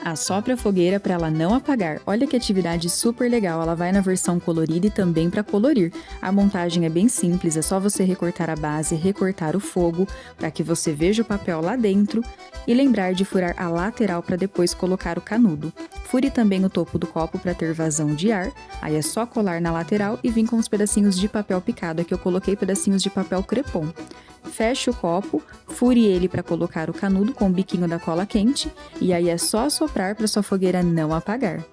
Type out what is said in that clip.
Assopre a fogueira para ela não apagar. Olha que atividade super legal, ela vai na versão colorida e também para colorir. A montagem é bem simples, é só você recortar a base, recortar o fogo para que você veja o papel lá dentro e lembrar de furar a lateral para depois colocar o canudo. Fure também o topo do copo para ter vazão de ar, aí é só colar na lateral e vir com os pedacinhos de papel picado, aqui eu coloquei pedacinhos de papel crepom. Feche o copo, fure ele para colocar o canudo com o biquinho da cola quente e aí é só assoprar para sua fogueira não apagar.